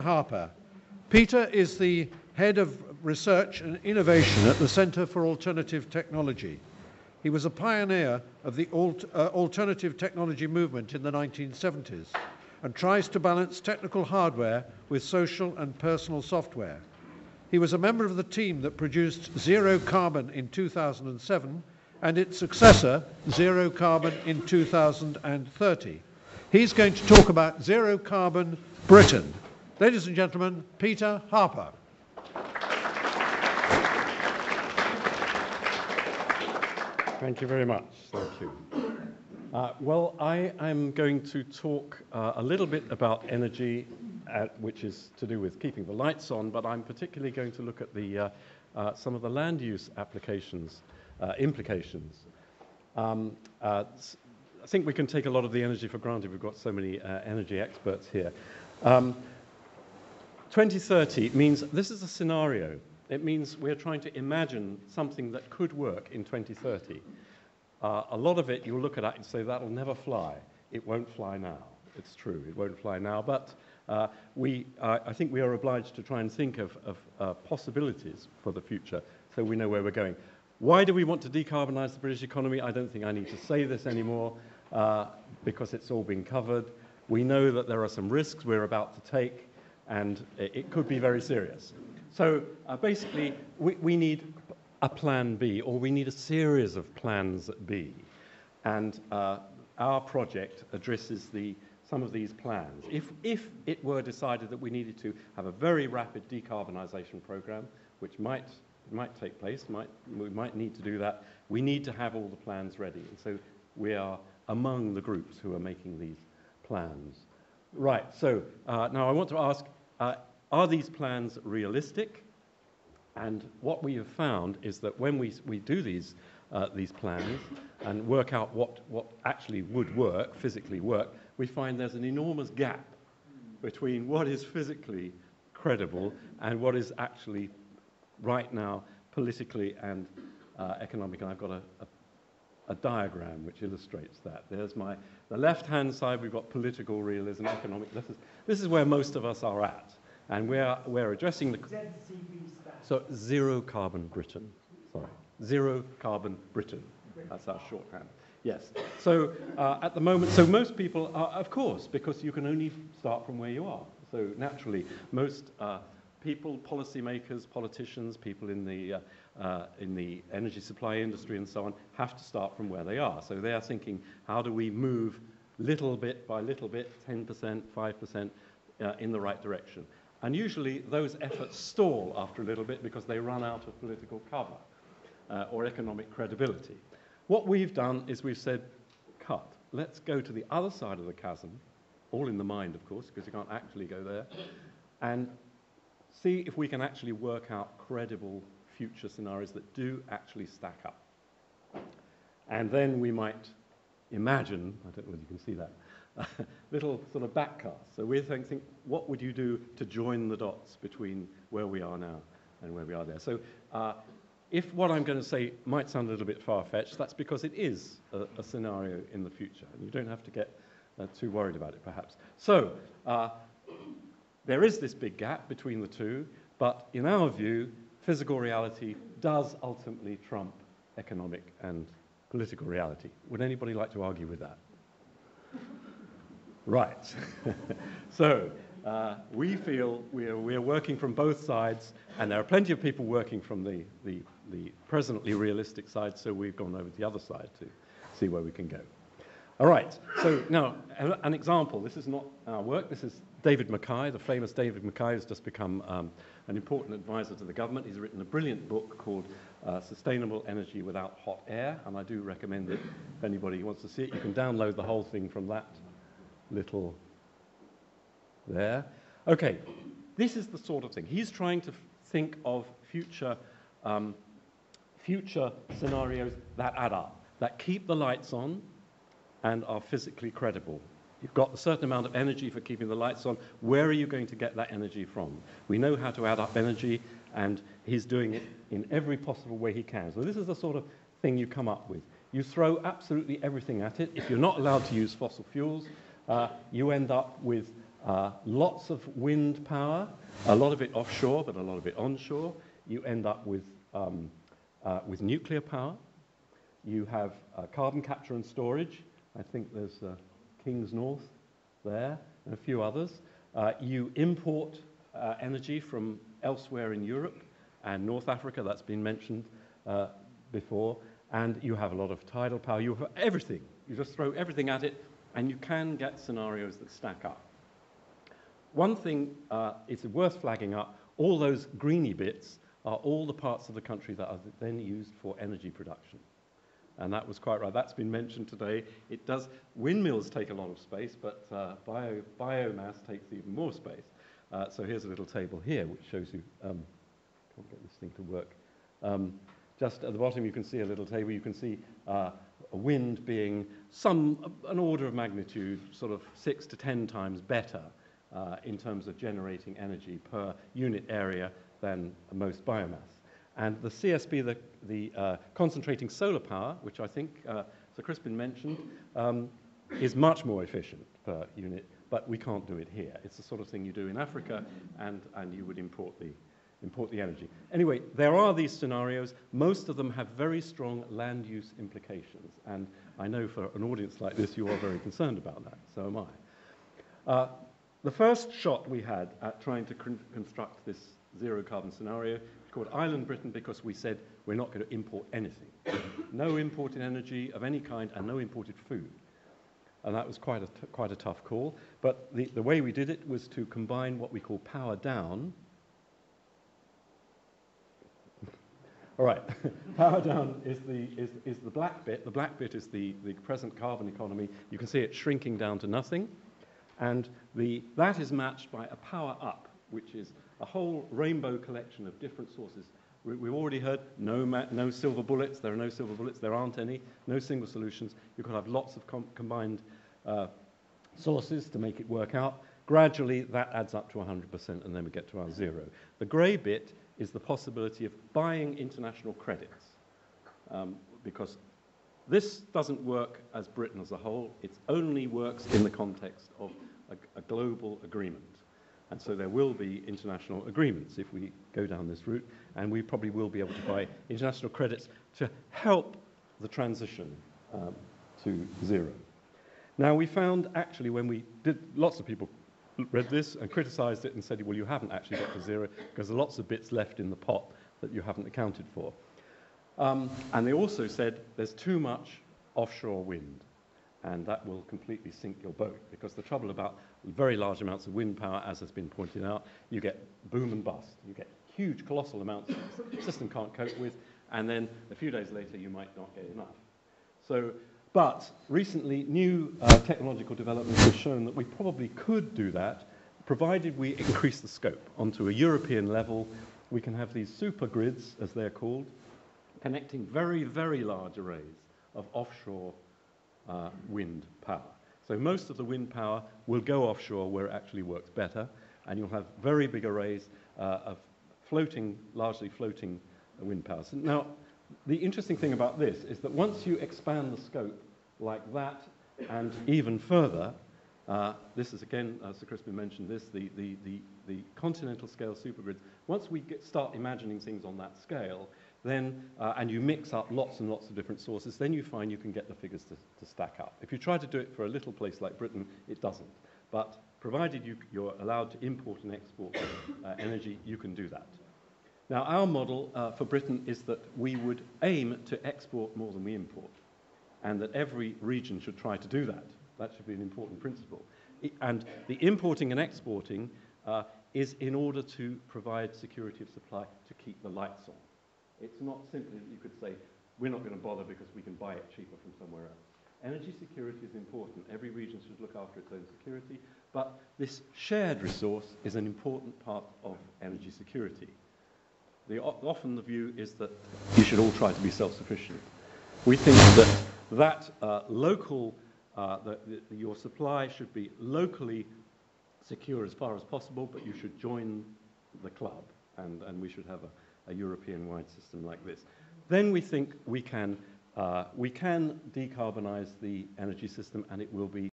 Harper. Peter is the head of research and innovation at the Centre for Alternative Technology. He was a pioneer of the alternative technology movement in the 1970s and tries to balance technical hardware with social and personal software. He was a member of the team that produced Zero Carbon in 2007 and its successor, Zero Carbon in 2030. He's going to talk about Zero Carbon Britain. Ladies and gentlemen, Peter Harper. Thank you very much. Thank you. Well, I am going to talk a little bit about energy, which is to do with keeping the lights on, but I'm particularly going to look at the, some of the land use applications, implications. I think we can take a lot of the energy for granted. We've got so many energy experts here. 2030 means this is a scenario. It means we're trying to imagine something that could work in 2030. A lot of it, you'll look at it and say, that'll never fly. It won't fly now. It's true, it won't fly now. But I think we are obliged to try and think of possibilities for the future so we know where we're going. Why do we want to decarbonize the British economy? I don't think I need to say this anymore because it's all been covered. We know that there are some risks we're about to take, and it could be very serious. So basically, we need a plan B, or we need a series of plans B. And our project addresses some of these plans. If it were decided that we needed to have a very rapid decarbonisation program, which might take place, we might need to do that, we need to have all the plans ready. And so we are among the groups who are making these plans. Right, so now I want to ask, are these plans realistic? And what we have found is that when we do these plans and work out what actually would work, physically work, we find there's an enormous gap between what is physically credible and what is actually right now politically and economic. And I've got a diagram which illustrates that. There's the left-hand side, we've got political realism, economic. This is where most of us are at. And we're addressing the... So, Zero Carbon Britain. Sorry. Zero Carbon Britain. That's our shorthand. Yes. So, at the moment, so most people are, of course, because you can only start from where you are. So, naturally, most people, policymakers, politicians, people in the energy supply industry and so on, have to start from where they are. So, they are thinking, how do we move little bit by little bit, 10%, 5%, in the right direction? And usually those efforts stall after a little bit because they run out of political cover or economic credibility. What we've done is we've said, cut. Let's go to the other side of the chasm, all in the mind, of course, because you can't actually go there, and see if we can actually work out credible future scenarios that do actually stack up. And then we might imagine, I don't know whether you can see that, little sort of backcast. So we're thinking, what would you do to join the dots between where we are now and where we are there? So if what I'm going to say might sound a little bit far-fetched, that's because it is a scenario in the future, and you don't have to get too worried about it, perhaps. So there is this big gap between the two, but in our view, physical reality does ultimately trump economic and political reality. Would anybody like to argue with that? Right. So we feel we're working from both sides, and there are plenty of people working from the presently realistic side, so we've gone over to the other side to see where we can go. All right. So now, an example. This is not our work. This is David Mackay, the famous David Mackay, who's just become an important advisor to the government. He's written a brilliant book called Sustainable Energy Without Hot Air, and I do recommend it. If anybody wants to see it, you can download the whole thing from that little there. Okay, this is the sort of thing. He's trying to think of future scenarios that add up, that keep the lights on and are physically credible. You've got a certain amount of energy for keeping the lights on. Where are you going to get that energy from? We know how to add up energy, and he's doing it in every possible way he can. So this is the sort of thing you come up with. You throw absolutely everything at it. If you're not allowed to use fossil fuels, you end up with Lots of wind power, a lot of it offshore, but a lot of it onshore. You end up with nuclear power. You have carbon capture and storage. I think there's King's North there, and a few others. You import energy from elsewhere in Europe and North Africa, that's been mentioned before, and you have a lot of tidal power. You have everything. You just throw everything at it, and you can get scenarios that stack up. One thing it's worth flagging up, all those greeny bits are all the parts of the country that are then used for energy production. And that was quite right. That's been mentioned today. It does. Windmills take a lot of space, but biomass takes even more space. So here's a little table here which shows you. Can't get this thing to work. Just at the bottom, you can see a little table. You can see a wind being an order of magnitude, sort of 6 to 10 times better in terms of generating energy per unit area than most biomass. And the CSP, the concentrating solar power, which I think Sir Crispin mentioned, is much more efficient per unit, but we can't do it here. It's the sort of thing you do in Africa, and you would import the energy. Anyway, there are these scenarios. Most of them have very strong land use implications, and I know for an audience like this, you are very concerned about that. So am I. The first shot we had at trying to construct this zero carbon scenario called Island Britain, because we said we're not going to import anything. No imported energy of any kind and no imported food. And that was quite a tough call. But the way we did it was to combine what we call power down. All right, power down is the black bit. The black bit is the present carbon economy. You can see it shrinking down to nothing. And that is matched by a power up, which is a whole rainbow collection of different sources. We've already heard no silver bullets. There are no silver bullets. There aren't any. No single solutions. You could have lots of combined sources to make it work out. Gradually, that adds up to 100%, and then we get to our zero. The grey bit is the possibility of buying international credits, because this doesn't work as Britain as a whole. It only works in the context of a global agreement. And so there will be international agreements if we go down this route, and we probably will be able to buy international credits to help the transition to zero. Now, we found actually when we did, lots of people read this and criticized it and said, well, you haven't actually got to zero because there are lots of bits left in the pot that you haven't accounted for. And they also said there's too much offshore wind, and that will completely sink your boat, because the trouble about very large amounts of wind power, as has been pointed out, you get boom and bust. You get huge, colossal amounts that the system can't cope with, and then a few days later you might not get enough. But recently, new technological developments have shown that we probably could do that, provided we increase the scope onto a European level. We can have these super grids, as they're called, connecting very, very large arrays of offshore wind power. So most of the wind power will go offshore where it actually works better, and you'll have very big arrays of largely floating wind power. So now, the interesting thing about this is that once you expand the scope like that and even further, this is again, Sir Crispin mentioned this, the continental scale supergrids. Once we start imagining things on that scale, then, and you mix up lots and lots of different sources, then you find you can get the figures to stack up. If you try to do it for a little place like Britain, it doesn't. But provided you're allowed to import and export energy, you can do that. Now, our model for Britain is that we would aim to export more than we import, and that every region should try to do that. That should be an important principle. And the importing and exporting is in order to provide security of supply to keep the lights on. It's not simply that you could say, we're not going to bother because we can buy it cheaper from somewhere else. Energy security is important. Every region should look after its own security, but this shared resource is an important part of energy security. Often the view is that you should all try to be self-sufficient. We think that your supply should be locally secure as far as possible, but you should join the club, and we should have a European-wide system like this. Then we think we can decarbonize the energy system, and it will be